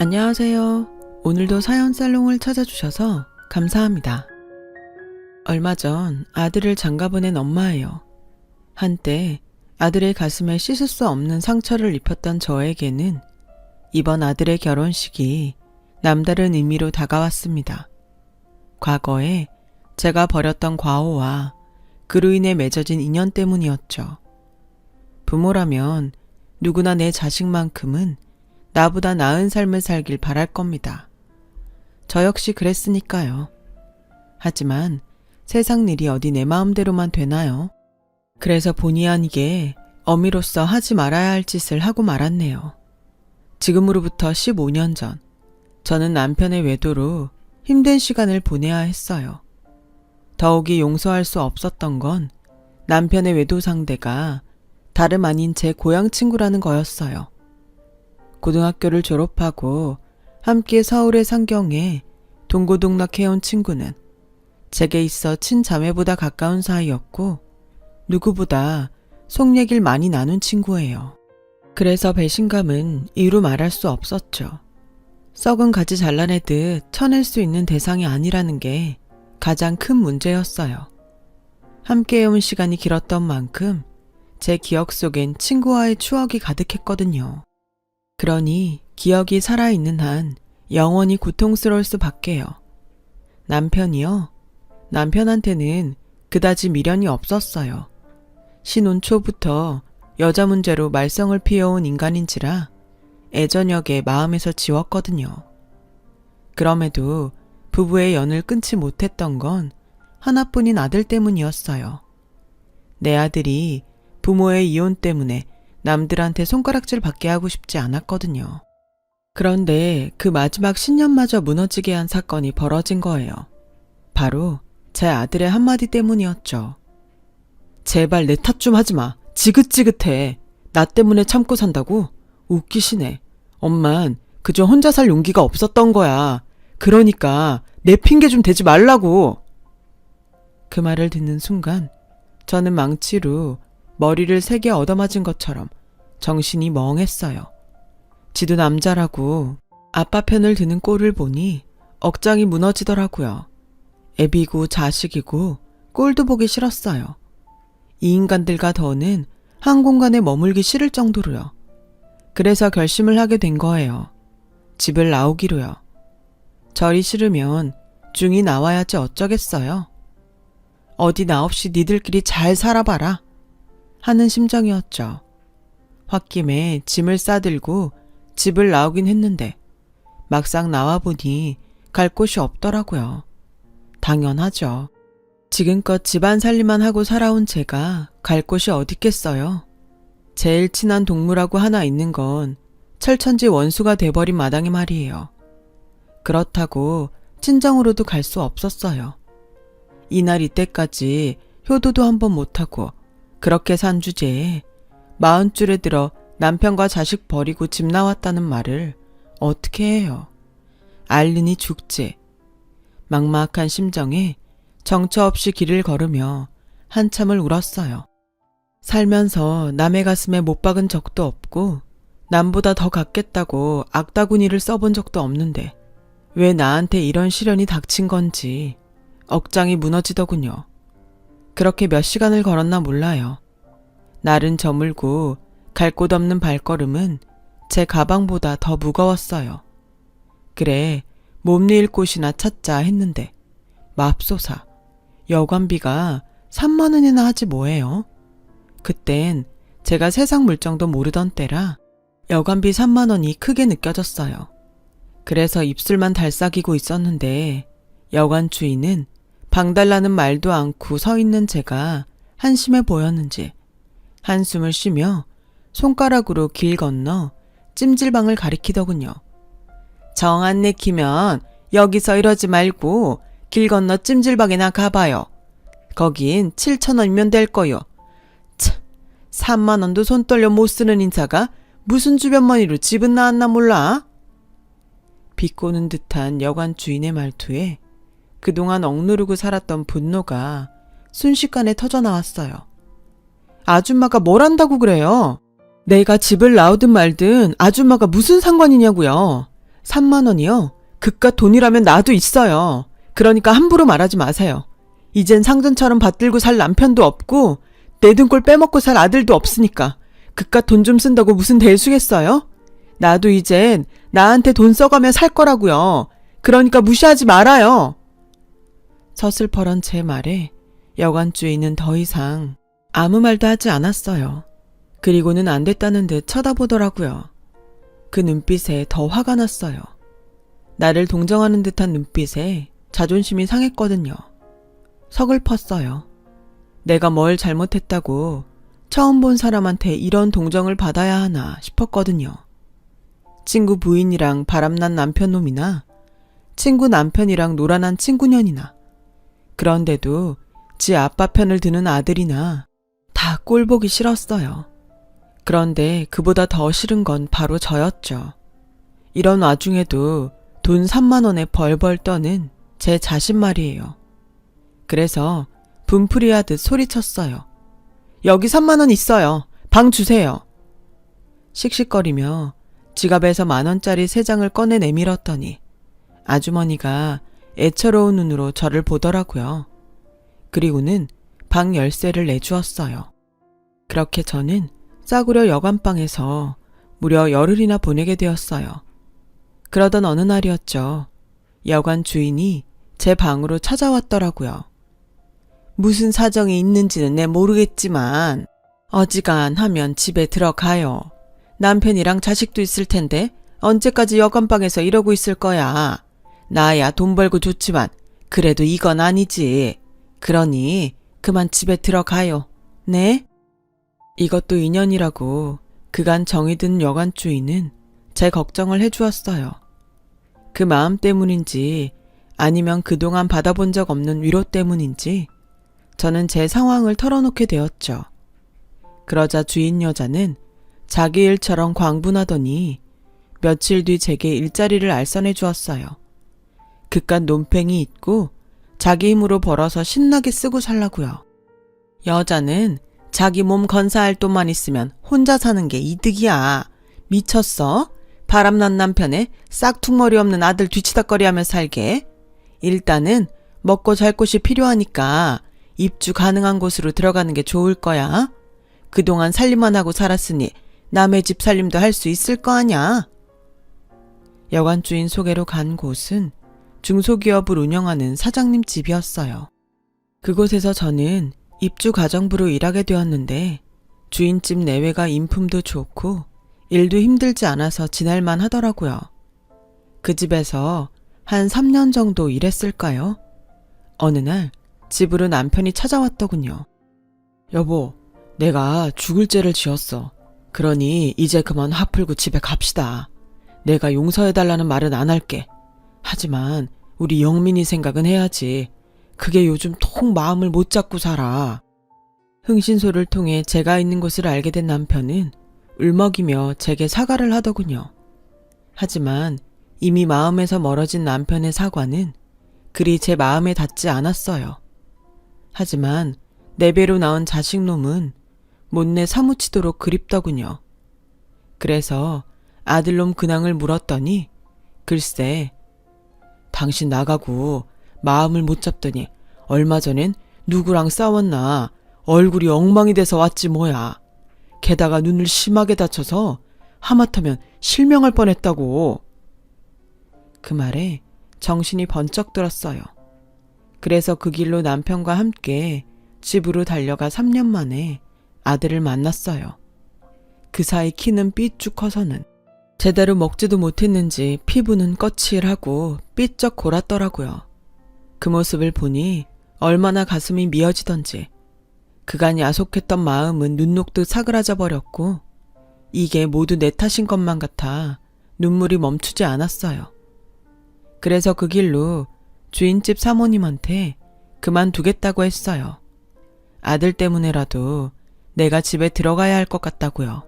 안녕하세요. 오늘도 사연 살롱을 찾아주셔서 감사합니다. 얼마 전 아들을 장가보낸 엄마예요. 한때 아들의 가슴에 씻을 수 없는 상처를 입혔던 저에게는 이번 아들의 결혼식이 남다른 의미로 다가왔습니다. 과거에 제가 벌였던 과오와 그로 인해 맺어진 인연 때문이었죠. 부모라면 누구나 내 자식만큼은 나보다 나은 삶을 살길 바랄 겁니다. 저 역시 그랬으니까요. 하지만 세상 일이 어디 내 마음대로만 되나요? 그래서 본의 아니게 어미로서 하지 말아야 할 짓을 하고 말았네요. 지금으로부터 15년 전, 저는 남편의 외도로 힘든 시간을 보내야 했어요. 더욱이 용서할 수 없었던 건 남편의 외도 상대가 다름 아닌 제 고향 친구라는 거였어요. 고등학교를 졸업하고 함께 서울의 상경에 동고동락해온 친구는 제게 있어 친자매보다 가까운 사이였고 누구보다 속 얘기를 많이 나눈 친구예요. 그래서 배신감은 이루 말할 수 없었죠. 썩은 가지 잘라내듯 쳐낼 수 있는 대상이 아니라는 게 가장 큰 문제였어요. 함께 해온 시간이 길었던 만큼 제 기억 속엔 친구와의 추억이 가득했거든요. 그러니 기억이 살아있는 한 영원히 고통스러울 수밖에요. 남편이요? 남편한테는 그다지 미련이 없었어요. 신혼 초부터 여자 문제로 말썽을 피워온 인간인지라 애저녁에 마음에서 지웠거든요. 그럼에도 부부의 연을 끊지 못했던 건 하나뿐인 아들 때문이었어요. 내 아들이 부모의 이혼 때문에 남들한테 손가락질 받게 하고 싶지 않았거든요. 그런데 그 마지막 신념마저 무너지게 한 사건이 벌어진 거예요. 바로 제 아들의 한마디 때문이었죠. 제발 내 탓 좀 하지 마. 지긋지긋해. 나 때문에 참고 산다고? 웃기시네. 엄만 그저 혼자 살 용기가 없었던 거야. 그러니까 내 핑계 좀 대지 말라고. 그 말을 듣는 순간 저는 망치로 머리를 세게 얻어맞은 것처럼 정신이 멍했어요. 지도 남자라고 아빠 편을 드는 꼴을 보니 억장이 무너지더라고요. 애비고 자식이고 꼴도 보기 싫었어요. 이 인간들과 더는 한 공간에 머물기 싫을 정도로요. 그래서 결심을 하게 된 거예요. 집을 나오기로요. 저리 싫으면 중이 나와야지 어쩌겠어요. 어디 나 없이 니들끼리 잘 살아봐라 하는 심정이었죠. 홧김에 짐을 싸들고 집을 나오긴 했는데 막상 나와보니 갈 곳이 없더라고요. 당연하죠. 지금껏 집안 살림만 하고 살아온 제가 갈 곳이 어딨겠어요. 제일 친한 동물하고 하나 있는 건 철천지 원수가 돼버린 마당에 말이에요. 그렇다고 친정으로도 갈 수 없었어요. 이날 이때까지 효도도 한번 못하고 그렇게 산 주제에 40줄에 들어 남편과 자식 버리고 집 나왔다는 말을 어떻게 해요? 앓느니 죽지. 막막한 심정에 정처 없이 길을 걸으며 한참을 울었어요. 살면서 남의 가슴에 못 박은 적도 없고 남보다 더 갖겠다고 악다구니를 써본 적도 없는데 왜 나한테 이런 시련이 닥친 건지 억장이 무너지더군요. 그렇게 몇 시간을 걸었나 몰라요. 날은 저물고 갈 곳 없는 발걸음은 제 가방보다 더 무거웠어요. 그래, 몸내일 곳이나 찾자 했는데 맙소사, 여관비가 3만 원이나 하지 뭐예요? 그땐 제가 세상 물정도 모르던 때라 여관비 3만 원이 크게 느껴졌어요. 그래서 입술만 달싹이고 있었는데 여관 주인은 방달라는 말도 않고 서 있는 제가 한심해 보였는지 한숨을 쉬며 손가락으로 길 건너 찜질방을 가리키더군요. 정 안 내키면 여기서 이러지 말고 길 건너 찜질방이나 가봐요. 거긴 7,000원이면 될 거요. 참, 3만 원도 손 떨려 못 쓰는 인사가 무슨 주변머니로 집은 나왔나 몰라? 비꼬는 듯한 여관 주인의 말투에 그동안 억누르고 살았던 분노가 순식간에 터져나왔어요. 아줌마가 뭘 한다고 그래요? 내가 집을 나오든 말든 아줌마가 무슨 상관이냐고요. 3만 원이요? 그깟 돈이라면 나도 있어요. 그러니까 함부로 말하지 마세요. 이젠 상전처럼 받들고 살 남편도 없고 내 등골 빼먹고 살 아들도 없으니까 그깟 돈 좀 쓴다고 무슨 대수겠어요? 나도 이젠 나한테 돈 써가며 살 거라고요. 그러니까 무시하지 말아요. 서슬퍼런 제 말에 여관 주인은 더 이상 아무 말도 하지 않았어요. 그리고는 안 됐다는 듯 쳐다보더라고요. 그 눈빛에 더 화가 났어요. 나를 동정하는 듯한 눈빛에 자존심이 상했거든요. 서글펐어요. 내가 뭘 잘못했다고 처음 본 사람한테 이런 동정을 받아야 하나 싶었거든요. 친구 부인이랑 바람난 남편놈이나 친구 남편이랑 노란한 친구년이나 그런데도 지 아빠 편을 드는 아들이나 다 꼴보기 싫었어요. 그런데 그보다 더 싫은 건 바로 저였죠. 이런 와중에도 돈 3만 원에 벌벌 떠는 제 자신 말이에요. 그래서 분풀이하듯 소리쳤어요. 여기 3만 원 있어요. 방 주세요. 씩씩거리며 지갑에서 10,000원짜리 3장을 꺼내 내밀었더니 아주머니가 애처로운 눈으로 저를 보더라고요. 그리고는 방 열쇠를 내주었어요. 그렇게 저는 싸구려 여관방에서 무려 열흘이나 보내게 되었어요. 그러던 어느 날이었죠. 여관 주인이 제 방으로 찾아왔더라고요. 무슨 사정이 있는지는 내 모르겠지만 어지간하면 집에 들어가요. 남편이랑 자식도 있을 텐데 언제까지 여관방에서 이러고 있을 거야. 나야 돈 벌고 좋지만 그래도 이건 아니지. 그러니 그만 집에 들어가요. 네? 이것도 인연이라고 그간 정이 든 여관 주인은 제 걱정을 해주었어요. 그 마음 때문인지 아니면 그동안 받아본 적 없는 위로 때문인지 저는 제 상황을 털어놓게 되었죠. 그러자 주인 여자는 자기 일처럼 광분하더니 며칠 뒤 제게 일자리를 알선해 주었어요. 그깟 논팽이 있고 자기 힘으로 벌어서 신나게 쓰고 살라고요. 여자는 자기 몸 건사할 돈만 있으면 혼자 사는 게 이득이야. 미쳤어? 바람난 남편에 싹퉁머리 없는 아들 뒤치다꺼리하며 살게. 일단은 먹고 잘 곳이 필요하니까 입주 가능한 곳으로 들어가는 게 좋을 거야. 그동안 살림만 하고 살았으니 남의 집 살림도 할 수 있을 거 아냐. 여관 주인 소개로 간 곳은 중소기업을 운영하는 사장님 집이었어요. 그곳에서 저는 입주 가정부로 일하게 되었는데 주인집 내외가 인품도 좋고 일도 힘들지 않아서 지낼만 하더라고요. 그 집에서 한 3년 정도 일했을까요? 어느 날 집으로 남편이 찾아왔더군요. 여보, 내가 죽을 죄를 지었어. 그러니 이제 그만 화 풀고 집에 갑시다. 내가 용서해달라는 말은 안 할게. 하지만 우리 영민이 생각은 해야지. 그게 요즘 통 마음을 못 잡고 살아. 흥신소를 통해 제가 있는 곳을 알게 된 남편은 울먹이며 제게 사과를 하더군요. 하지만 이미 마음에서 멀어진 남편의 사과는 그리 제 마음에 닿지 않았어요. 하지만 내 배로 나온 자식놈은 못내 사무치도록 그립더군요. 그래서 아들놈 근황을 물었더니 글쎄, 당신 나가고 마음을 못 잡더니 얼마 전엔 누구랑 싸웠나 얼굴이 엉망이 돼서 왔지 뭐야. 게다가 눈을 심하게 다쳐서 하마터면 실명할 뻔했다고. 그 말에 정신이 번쩍 들었어요. 그래서 그 길로 남편과 함께 집으로 달려가 3년 만에 아들을 만났어요. 그 사이 키는 삐쭉 커서는 제대로 먹지도 못했는지 피부는 거칠하고 삐쩍 골았더라고요. 그 모습을 보니 얼마나 가슴이 미어지던지 그간 야속했던 마음은 눈 녹듯 사그라져 버렸고 이게 모두 내 탓인 것만 같아 눈물이 멈추지 않았어요. 그래서 그 길로 주인집 사모님한테 그만두겠다고 했어요. 아들 때문에라도 내가 집에 들어가야 할 것 같다고요.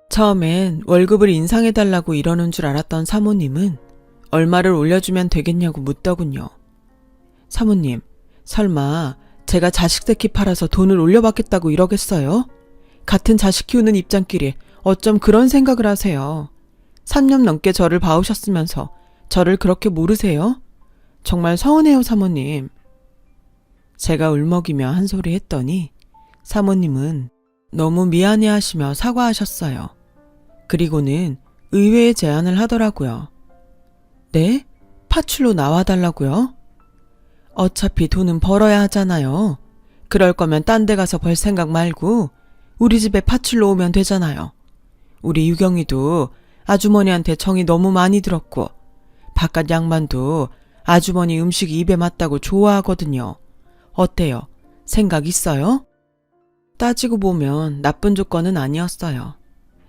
처음엔 월급을 인상해달라고 이러는 줄 알았던 사모님은 얼마를 올려주면 되겠냐고 묻더군요. 사모님, 설마 제가 자식 새끼 팔아서 돈을 올려받겠다고 이러겠어요? 같은 자식 키우는 입장끼리 어쩜 그런 생각을 하세요. 3년 넘게 저를 봐오셨으면서 저를 그렇게 모르세요? 정말 서운해요, 사모님. 제가 울먹이며 한 소리 했더니 사모님은 너무 미안해하시며 사과하셨어요. 그리고는 의외의 제안을 하더라고요. 네? 파출로 나와달라고요? 어차피 돈은 벌어야 하잖아요. 그럴 거면 딴 데 가서 벌 생각 말고 우리 집에 파출로 오면 되잖아요. 우리 유경이도 아주머니한테 정이 너무 많이 들었고 바깥 양반도 아주머니 음식이 입에 맞다고 좋아하거든요. 어때요? 생각 있어요? 따지고 보면 나쁜 조건은 아니었어요.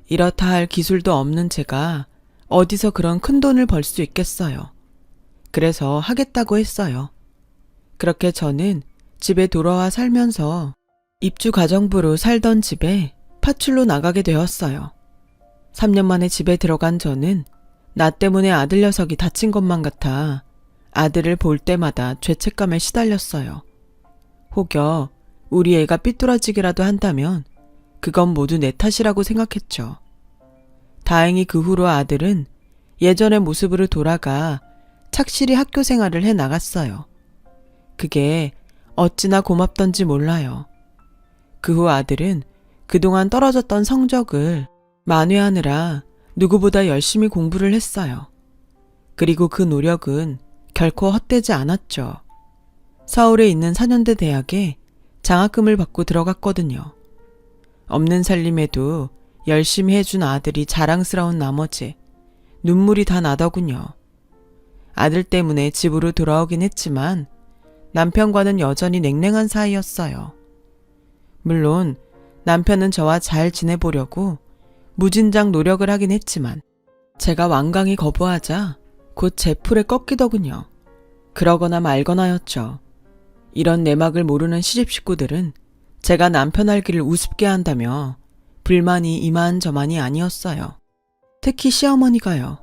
이렇다 할 기술도 없는 제가 어디서 그런 큰 돈을 벌 수 있겠어요. 그래서 하겠다고 했어요. 그렇게 저는 집에 돌아와 살면서 입주가정부로 살던 집에 파출로 나가게 되었어요. 3년 만에 집에 들어간 저는 나 때문에 아들 녀석이 다친 것만 같아 아들을 볼 때마다 죄책감에 시달렸어요. 혹여 우리 애가 삐뚤어지기라도 한다면 그건 모두 내 탓이라고 생각했죠. 다행히 그 후로 아들은 예전의 모습으로 돌아가 착실히 학교 생활을 해 나갔어요. 그게 어찌나 고맙던지 몰라요. 그 후 아들은 그동안 떨어졌던 성적을 만회하느라 누구보다 열심히 공부를 했어요. 그리고 그 노력은 결코 헛되지 않았죠. 서울에 있는 4년대 대학에 장학금을 받고 들어갔거든요. 없는 살림에도 열심히 해준 아들이 자랑스러운 나머지 눈물이 다 나더군요. 아들 때문에 집으로 돌아오긴 했지만 남편과는 여전히 냉랭한 사이였어요. 물론 남편은 저와 잘 지내보려고 무진장 노력을 하긴 했지만 제가 완강히 거부하자 곧 제 풀에 꺾이더군요. 그러거나 말거나였죠. 이런 내막을 모르는 시집 식구들은 제가 남편 알기를 우습게 한다며 불만이 이만저만이 아니었어요. 특히 시어머니가요.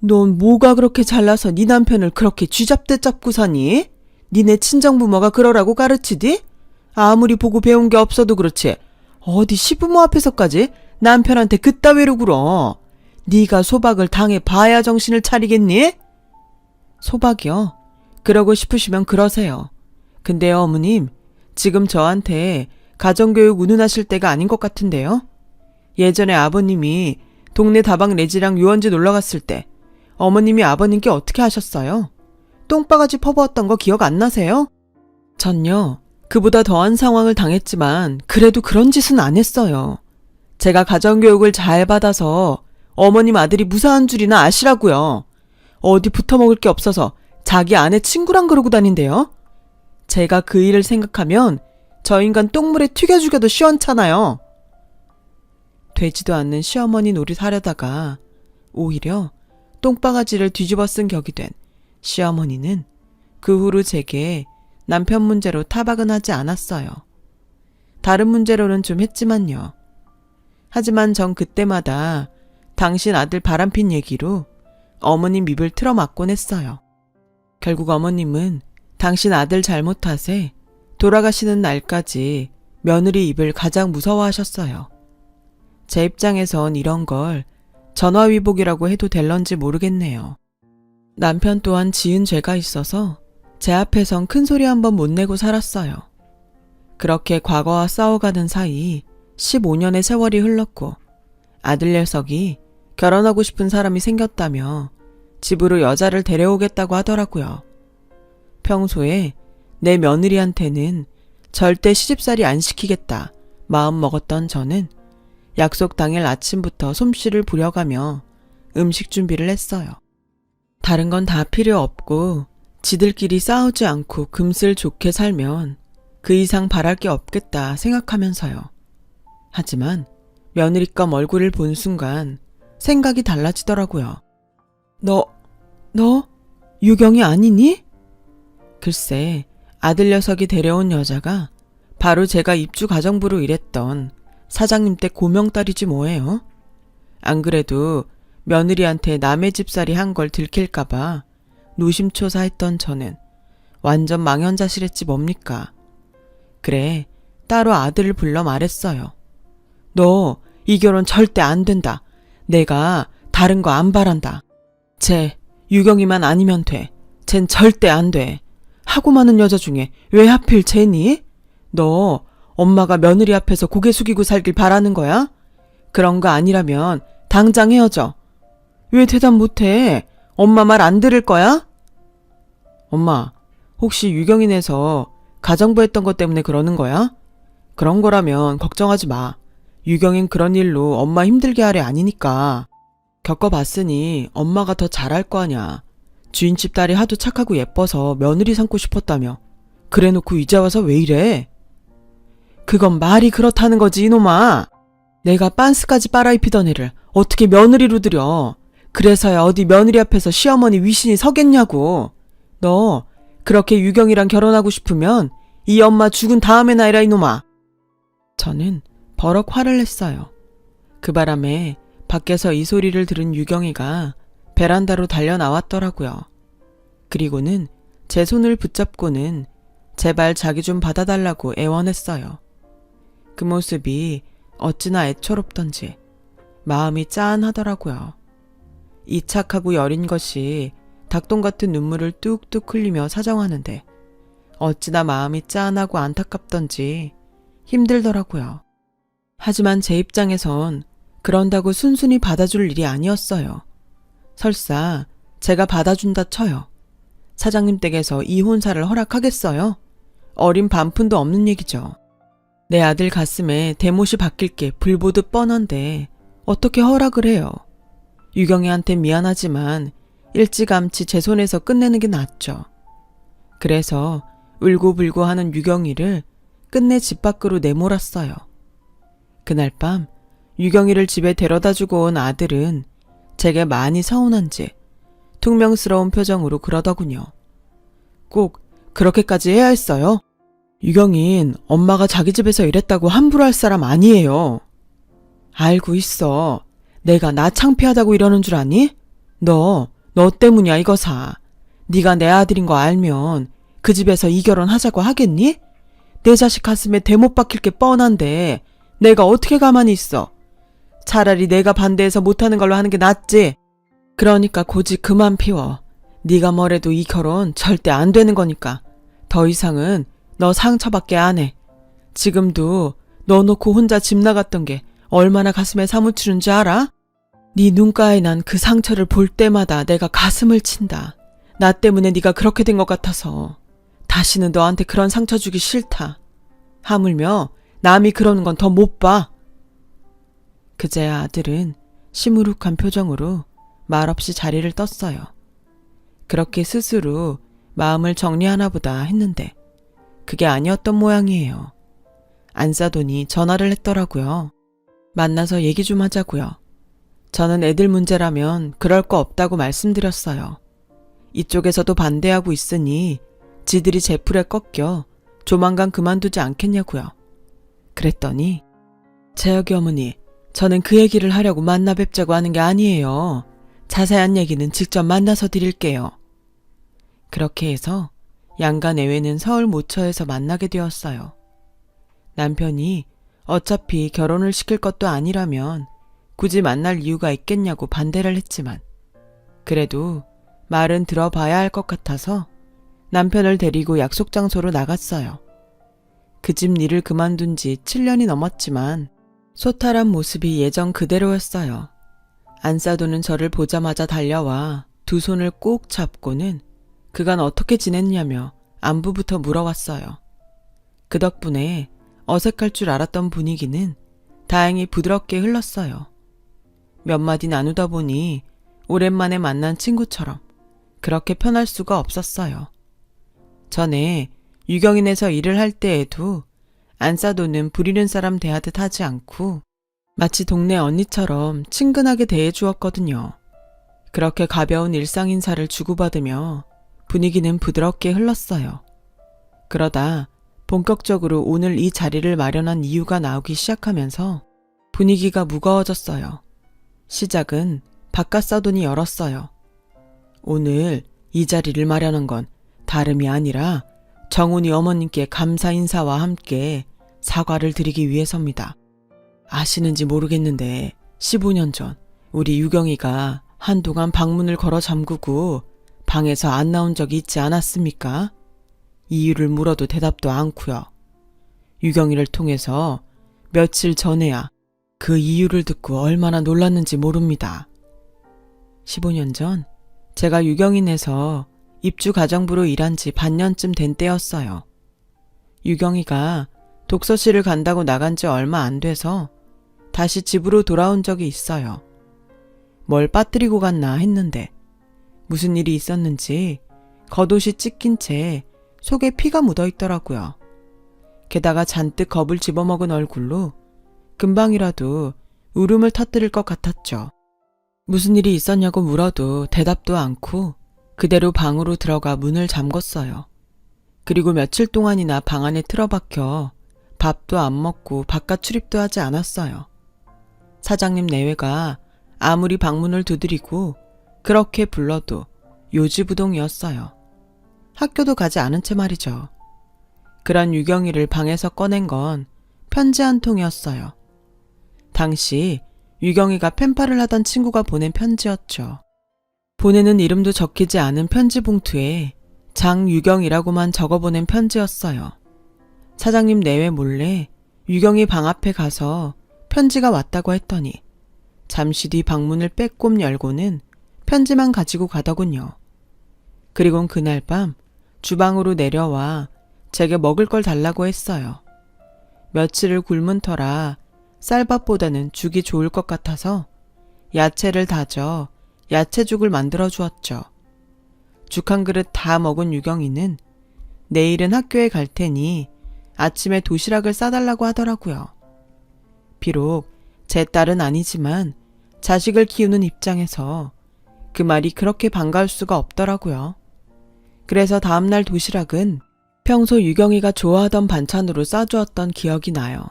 넌 뭐가 그렇게 잘나서 네 남편을 그렇게 쥐잡듯 잡고 사니? 니네 친정부모가 그러라고 가르치디? 아무리 보고 배운 게 없어도 그렇지 어디 시부모 앞에서까지 남편한테 그따위로 굴어. 네가 소박을 당해봐야 정신을 차리겠니? 소박이요? 그러고 싶으시면 그러세요. 근데요 어머님, 지금 저한테 가정교육 운운하실 때가 아닌 것 같은데요? 예전에 아버님이 동네 다방 레지랑 유원지 놀러갔을 때 어머님이 아버님께 어떻게 하셨어요? 똥바가지 퍼부었던 거 기억 안 나세요? 전요, 그보다 더한 상황을 당했지만 그래도 그런 짓은 안 했어요. 제가 가정교육을 잘 받아서 어머님 아들이 무사한 줄이나 아시라고요. 어디 붙어먹을 게 없어서 자기 아내 친구랑 그러고 다닌대요. 제가 그 일을 생각하면 저 인간 똥물에 튀겨 죽여도 시원찮아요. 되지도 않는 시어머니 노릇하려다가 오히려 똥바가지를 뒤집어 쓴 격이 된 시어머니는 그 후로 제게 남편 문제로 타박은 하지 않았어요. 다른 문제로는 좀 했지만요. 하지만 전 그때마다 당신 아들 바람핀 얘기로 어머님 입을 틀어막곤 했어요. 결국 어머님은 당신 아들 잘못 탓에 돌아가시는 날까지 며느리 입을 가장 무서워하셨어요. 제 입장에선 이런 걸 전화위복이라고 해도 될런지 모르겠네요. 남편 또한 지은 죄가 있어서 제 앞에선 큰 소리 한번 못 내고 살았어요. 그렇게 과거와 싸워가는 사이 15년의 세월이 흘렀고 아들 녀석이 결혼하고 싶은 사람이 생겼다며 집으로 여자를 데려오겠다고 하더라고요. 평소에 내 며느리한테는 절대 시집살이 안 시키겠다 마음 먹었던 저는 약속 당일 아침부터 솜씨를 부려가며 음식 준비를 했어요. 다른 건 다 필요 없고 지들끼리 싸우지 않고 금슬 좋게 살면 그 이상 바랄 게 없겠다 생각하면서요. 하지만 며느리감 얼굴을 본 순간 생각이 달라지더라고요. 너 유경이 아니니? 글쎄, 아들 녀석이 데려온 여자가 바로 제가 입주가정부로 일했던 사장님 댁 고명딸이지 뭐예요. 안 그래도 며느리한테 남의 집살이 한 걸 들킬까봐 노심초사했던 저는 완전 망연자실했지 뭡니까. 그래, 따로 아들을 불러 말했어요. 너 이 결혼 절대 안 된다. 내가 다른 거 안 바란다. 쟤 유경이만 아니면 돼. 쟨 절대 안 돼. 하고 많은 여자 중에 왜 하필 쟤니? 너 엄마가 며느리 앞에서 고개 숙이고 살길 바라는 거야? 그런 거 아니라면 당장 헤어져. 왜 대답 못해? 엄마 말 안 들을 거야? 엄마, 혹시 유경이네서 가정부 했던 것 때문에 그러는 거야? 그런 거라면 걱정하지 마. 유경인 그런 일로 엄마 힘들게 할 애 아니니까. 겪어봤으니 엄마가 더 잘할 거 아냐. 주인집 딸이 하도 착하고 예뻐서 며느리 삼고 싶었다며. 그래놓고 이제 와서 왜 이래? 그건 말이 그렇다는 거지, 이놈아. 내가 빤스까지 빨아입히던 애를 어떻게 며느리로 들여. 그래서야 어디 며느리 앞에서 시어머니 위신이 서겠냐고. 너 그렇게 유경이랑 결혼하고 싶으면 이 엄마 죽은 다음에나 해라, 이놈아. 저는 버럭 화를 냈어요. 그 바람에 밖에서 이 소리를 들은 유경이가 베란다로 달려나왔더라고요. 그리고는 제 손을 붙잡고는 제발 자기 좀 받아달라고 애원했어요. 그 모습이 어찌나 애처롭던지 마음이 짠하더라고요. 이 착하고 여린 것이 닭똥 같은 눈물을 뚝뚝 흘리며 사정하는데 어찌나 마음이 짠하고 안타깝던지 힘들더라고요. 하지만 제 입장에선 그런다고 순순히 받아줄 일이 아니었어요. 설사 제가 받아준다 쳐요. 사장님 댁에서 이혼사를 허락하겠어요? 어린 반푼도 없는 얘기죠. 내 아들 가슴에 대못이 박힐 게 불보듯 뻔한데 어떻게 허락을 해요? 유경이한테 미안하지만 일찌감치 제 손에서 끝내는 게 낫죠. 그래서 울고불고 하는 유경이를 끝내 집 밖으로 내몰았어요. 그날 밤 유경이를 집에 데려다주고 온 아들은 제게 많이 서운한지 퉁명스러운 표정으로 그러더군요. 꼭 그렇게까지 해야 했어요? 유경인 엄마가 자기 집에서 이랬다고 함부로 할 사람 아니에요. 알고 있어. 내가 나 창피하다고 이러는 줄 아니? 너 때문이야 이거사. 네가 내 아들인 거 알면 그 집에서 이 결혼 하자고 하겠니? 내 자식 가슴에 대못 박힐 게 뻔한데 내가 어떻게 가만히 있어. 차라리 내가 반대해서 못하는 걸로 하는 게 낫지. 그러니까 고집 그만 피워. 네가 뭐래도 이 결혼 절대 안 되는 거니까. 더 이상은 너 상처밖에 안 해. 지금도 너 놓고 혼자 집 나갔던 게 얼마나 가슴에 사무치는지 알아? 네 눈가에 난 그 상처를 볼 때마다 내가 가슴을 친다. 나 때문에 네가 그렇게 된 것 같아서. 다시는 너한테 그런 상처 주기 싫다. 하물며 남이 그러는 건 더 못 봐. 그제야 아들은 시무룩한 표정으로 말없이 자리를 떴어요. 그렇게 스스로 마음을 정리하나 보다 했는데 그게 아니었던 모양이에요. 안싸돈이 전화를 했더라고요. 만나서 얘기 좀 하자고요. 저는 애들 문제라면 그럴 거 없다고 말씀드렸어요. 이쪽에서도 반대하고 있으니 지들이 제 풀에 꺾여 조만간 그만두지 않겠냐고요. 그랬더니 재혁이 어머니, 저는 그 얘기를 하려고 만나 뵙자고 하는 게 아니에요. 자세한 얘기는 직접 만나서 드릴게요. 그렇게 해서 양가 내외는 서울 모처에서 만나게 되었어요. 남편이 어차피 결혼을 시킬 것도 아니라면 굳이 만날 이유가 있겠냐고 반대를 했지만 그래도 말은 들어봐야 할 것 같아서 남편을 데리고 약속 장소로 나갔어요. 그 집 일을 그만둔 지 7년이 넘었지만 소탈한 모습이 예전 그대로였어요. 안싸도는 저를 보자마자 달려와 두 손을 꼭 잡고는 그간 어떻게 지냈냐며 안부부터 물어왔어요. 그 덕분에 어색할 줄 알았던 분위기는 다행히 부드럽게 흘렀어요. 몇 마디 나누다 보니 오랜만에 만난 친구처럼 그렇게 편할 수가 없었어요. 전에 유경인에서 일을 할 때에도 안싸도는 부리는 사람 대하듯 하지 않고 마치 동네 언니처럼 친근하게 대해주었거든요. 그렇게 가벼운 일상 인사를 주고받으며 분위기는 부드럽게 흘렀어요. 그러다 본격적으로 오늘 이 자리를 마련한 이유가 나오기 시작하면서 분위기가 무거워졌어요. 시작은 바깥사돈이 열었어요. 오늘 이 자리를 마련한 건 다름이 아니라 정훈이 어머님께 감사 인사와 함께 사과를 드리기 위해서입니다. 아시는지 모르겠는데 15년 전 우리 유경이가 한동안 방문을 걸어 잠그고 방에서 안 나온 적이 있지 않았습니까? 이유를 물어도 대답도 않고요. 유경이를 통해서 며칠 전에야 그 이유를 듣고 얼마나 놀랐는지 모릅니다. 15년 전 제가 유경인에서 입주가정부로 일한 지 반년쯤 된 때였어요. 유경이가 독서실을 간다고 나간 지 얼마 안 돼서 다시 집으로 돌아온 적이 있어요. 뭘 빠뜨리고 갔나 했는데 무슨 일이 있었는지 겉옷이 찢긴 채 속에 피가 묻어 있더라고요. 게다가 잔뜩 겁을 집어먹은 얼굴로 금방이라도 울음을 터뜨릴 것 같았죠. 무슨 일이 있었냐고 물어도 대답도 않고 그대로 방으로 들어가 문을 잠궜어요. 그리고 며칠 동안이나 방 안에 틀어박혀 밥도 안 먹고 바깥 출입도 하지 않았어요. 사장님 내외가 아무리 방문을 두드리고 그렇게 불러도 요지부동이었어요. 학교도 가지 않은 채 말이죠. 그런 유경이를 방에서 꺼낸 건 편지 한 통이었어요. 당시 유경이가 펜팔을 하던 친구가 보낸 편지였죠. 보내는 이름도 적히지 않은 편지 봉투에 장유경이라고만 적어보낸 편지였어요. 사장님 내외 몰래 유경이 방 앞에 가서 편지가 왔다고 했더니 잠시 뒤 방문을 빼꼼 열고는 편지만 가지고 가더군요. 그리곤 그날 밤 주방으로 내려와 제게 먹을 걸 달라고 했어요. 며칠을 굶은 터라 쌀밥보다는 죽이 좋을 것 같아서 야채를 다져 야채죽을 만들어 주었죠. 죽 한 그릇 다 먹은 유경이는 내일은 학교에 갈 테니 아침에 도시락을 싸달라고 하더라고요. 비록 제 딸은 아니지만 자식을 키우는 입장에서 그 말이 그렇게 반가울 수가 없더라고요. 그래서 다음날 도시락은 평소 유경이가 좋아하던 반찬으로 싸주었던 기억이 나요.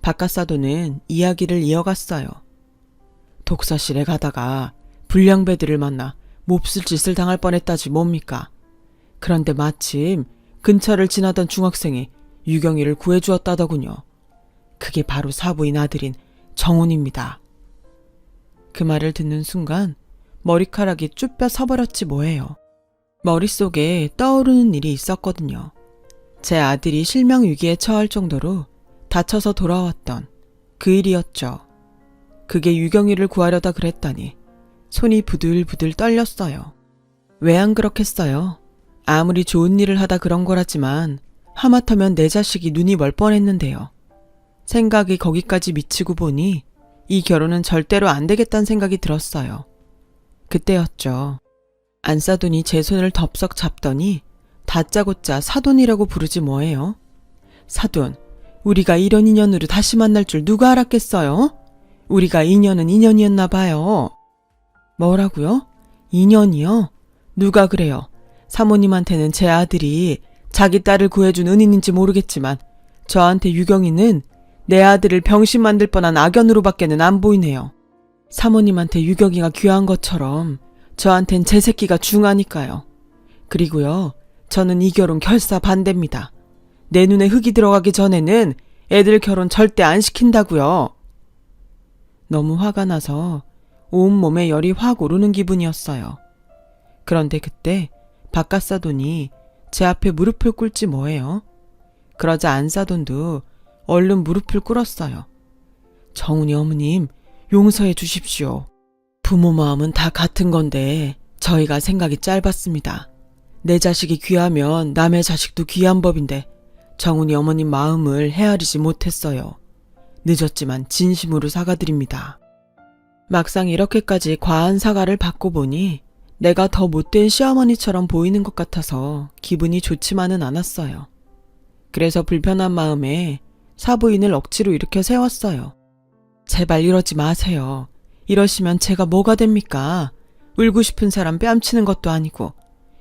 바깥사도는 이야기를 이어갔어요. 독서실에 가다가 불량배들을 만나 몹쓸 짓을 당할 뻔했다지 뭡니까? 그런데 마침 근처를 지나던 중학생이 유경이를 구해주었다더군요. 그게 바로 사부인 아들인 정훈입니다. 그 말을 듣는 순간 머리카락이 쭈뼛 서버렸지 뭐예요. 머릿속에 떠오르는 일이 있었거든요. 제 아들이 실명 위기에 처할 정도로 다쳐서 돌아왔던 그 일이었죠. 그게 유경이를 구하려다 그랬다니 손이 부들부들 떨렸어요. 왜 안 그렇겠어요? 아무리 좋은 일을 하다 그런 거라지만 하마터면 내 자식이 눈이 멀 뻔했는데요. 생각이 거기까지 미치고 보니 이 결혼은 절대로 안 되겠다는 생각이 들었어요. 그때였죠. 안사돈이 제 손을 덥석 잡더니 다짜고짜 사돈이라고 부르지 뭐예요? 사돈, 우리가 이런 인연으로 다시 만날 줄 누가 알았겠어요? 우리가 인연은 인연이었나 봐요. 뭐라고요? 인연이요? 누가 그래요? 사모님한테는 제 아들이 자기 딸을 구해준 은인인지 모르겠지만 저한테 유경이는 내 아들을 병신 만들 뻔한 악연으로밖에는 안 보이네요. 사모님한테 유경이가 귀한 것처럼 저한텐 제 새끼가 중하니까요. 그리고요, 저는 이 결혼 결사 반대입니다. 내 눈에 흙이 들어가기 전에는 애들 결혼 절대 안 시킨다고요. 너무 화가 나서 온몸에 열이 확 오르는 기분이었어요. 그런데 그때 바깥사돈이 제 앞에 무릎을 꿇지 뭐예요. 그러자 안사돈도 얼른 무릎을 꿇었어요. 정훈이 어머님, 용서해 주십시오. 부모 마음은 다 같은 건데 저희가 생각이 짧았습니다. 내 자식이 귀하면 남의 자식도 귀한 법인데 정훈이 어머님 마음을 헤아리지 못했어요. 늦었지만 진심으로 사과드립니다. 막상 이렇게까지 과한 사과를 받고 보니 내가 더 못된 시어머니처럼 보이는 것 같아서 기분이 좋지만은 않았어요. 그래서 불편한 마음에 사부인을 억지로 일으켜 세웠어요. 제발 이러지 마세요. 이러시면 제가 뭐가 됩니까? 울고 싶은 사람 뺨치는 것도 아니고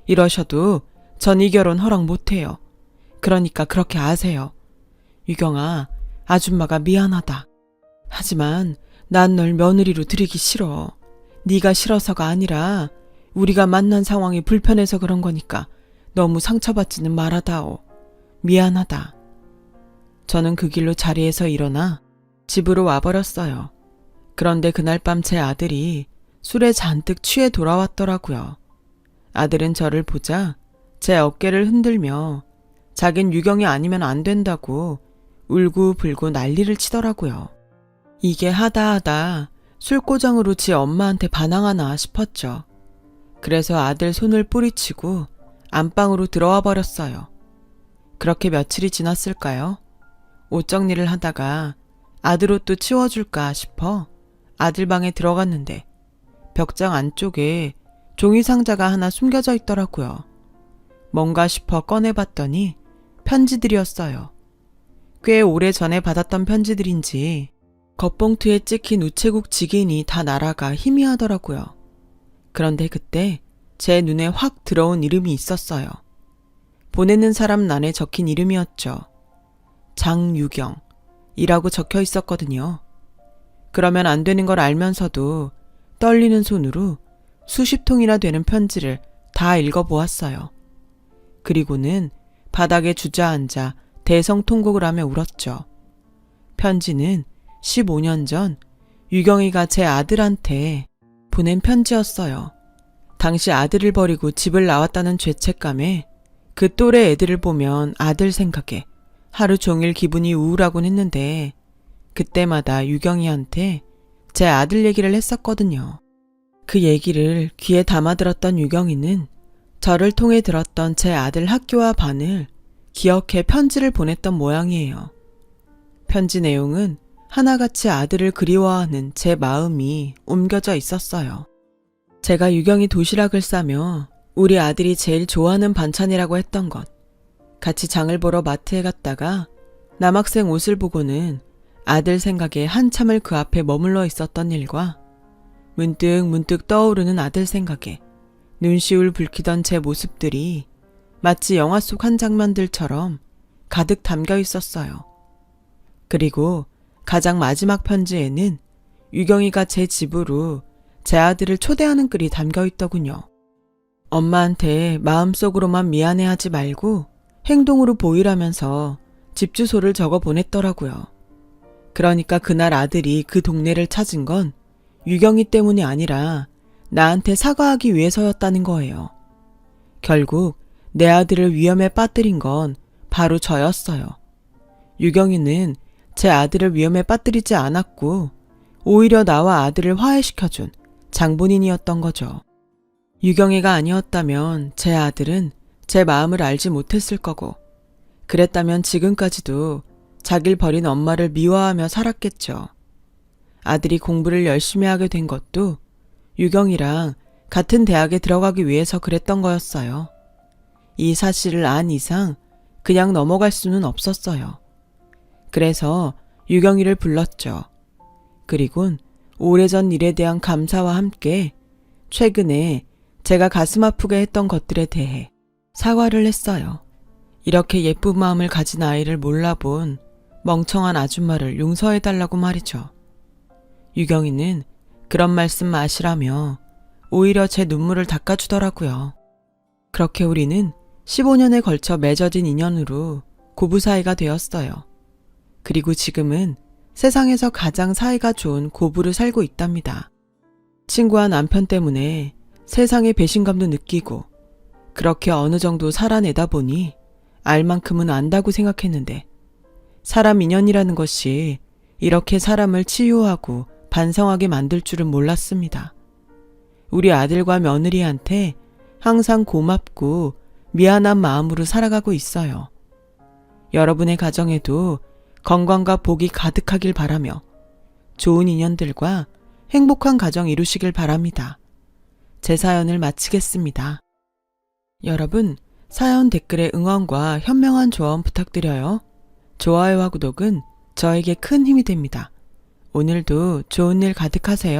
이러셔도 전 이 결혼 허락 못해요. 그러니까 그렇게 아세요. 유경아, 아줌마가 미안하다. 하지만 난 널 며느리로 들이기 싫어. 네가 싫어서가 아니라 우리가 만난 상황이 불편해서 그런 거니까 너무 상처받지는 말아다오. 미안하다. 저는 그 길로 자리에서 일어나 집으로 와버렸어요. 그런데 그날 밤 제 아들이 술에 잔뜩 취해 돌아왔더라고요. 아들은 저를 보자 제 어깨를 흔들며 자긴 유경이 아니면 안 된다고 울고불고 난리를 치더라고요. 이게 하다 술고장으로 지 엄마한테 반항하나 싶었죠. 그래서 아들 손을 뿌리치고 안방으로 들어와 버렸어요. 그렇게 며칠이 지났을까요? 옷 정리를 하다가 아들 옷도 치워줄까 싶어 아들 방에 들어갔는데 벽장 안쪽에 종이 상자가 하나 숨겨져 있더라고요. 뭔가 싶어 꺼내봤더니 편지들이었어요. 꽤 오래전에 받았던 편지들인지 겉봉투에 찍힌 우체국 직인이 다 날아가 희미하더라고요. 그런데 그때 제 눈에 확 들어온 이름이 있었어요. 보내는 사람 란에 적힌 이름이었죠. 장유경이라고 적혀 있었거든요. 그러면 안 되는 걸 알면서도 떨리는 손으로 수십 통이나 되는 편지를 다 읽어보았어요. 그리고는 바닥에 주저앉아 대성통곡을 하며 울었죠. 편지는 15년 전 유경이가 제 아들한테 보낸 편지였어요. 당시 아들을 버리고 집을 나왔다는 죄책감에 그 또래 애들을 보면 아들 생각에 하루 종일 기분이 우울하곤 했는데 그때마다 유경이한테 제 아들 얘기를 했었거든요. 그 얘기를 귀에 담아들었던 유경이는 저를 통해 들었던 제 아들 학교와 반을 기억해 편지를 보냈던 모양이에요. 편지 내용은 하나같이 아들을 그리워하는 제 마음이 옮겨져 있었어요. 제가 유경이 도시락을 싸며 우리 아들이 제일 좋아하는 반찬이라고 했던 것, 같이 장을 보러 마트에 갔다가 남학생 옷을 보고는 아들 생각에 한참을 그 앞에 머물러 있었던 일과 문득 떠오르는 아들 생각에 눈시울 붉히던 제 모습들이 마치 영화 속 한 장면들처럼 가득 담겨 있었어요. 그리고 가장 마지막 편지에는 유경이가 제 집으로 제 아들을 초대하는 글이 담겨 있더군요. 엄마한테 마음속으로만 미안해하지 말고 행동으로 보이라면서 집 주소를 적어 보냈더라고요. 그러니까 그날 아들이 그 동네를 찾은 건 유경이 때문이 아니라 나한테 사과하기 위해서였다는 거예요. 결국 내 아들을 위험에 빠뜨린 건 바로 저였어요. 유경이는 제 아들을 위험에 빠뜨리지 않았고 오히려 나와 아들을 화해시켜준 장본인이었던 거죠. 유경이가 아니었다면 제 아들은 제 마음을 알지 못했을 거고 그랬다면 지금까지도 자기를 버린 엄마를 미워하며 살았겠죠. 아들이 공부를 열심히 하게 된 것도 유경이랑 같은 대학에 들어가기 위해서 그랬던 거였어요. 이 사실을 안 이상 그냥 넘어갈 수는 없었어요. 그래서 유경이를 불렀죠. 그리곤 오래전 일에 대한 감사와 함께 최근에 제가 가슴 아프게 했던 것들에 대해 사과를 했어요. 이렇게 예쁜 마음을 가진 아이를 몰라본 멍청한 아줌마를 용서해달라고 말이죠. 유경이는 그런 말씀 마시라며 오히려 제 눈물을 닦아주더라고요. 그렇게 우리는 15년에 걸쳐 맺어진 인연으로 고부 사이가 되었어요. 그리고 지금은 세상에서 가장 사이가 좋은 고부를 살고 있답니다. 친구와 남편 때문에 세상의 배신감도 느끼고 그렇게 어느 정도 살아내다 보니 알 만큼은 안다고 생각했는데 사람 인연이라는 것이 이렇게 사람을 치유하고 반성하게 만들 줄은 몰랐습니다. 우리 아들과 며느리한테 항상 고맙고 미안한 마음으로 살아가고 있어요. 여러분의 가정에도 건강과 복이 가득하길 바라며 좋은 인연들과 행복한 가정 이루시길 바랍니다. 제 사연을 마치겠습니다. 여러분, 사연 댓글에 응원과 현명한 조언 부탁드려요. 좋아요와 구독은 저에게 큰 힘이 됩니다. 오늘도 좋은 일 가득하세요.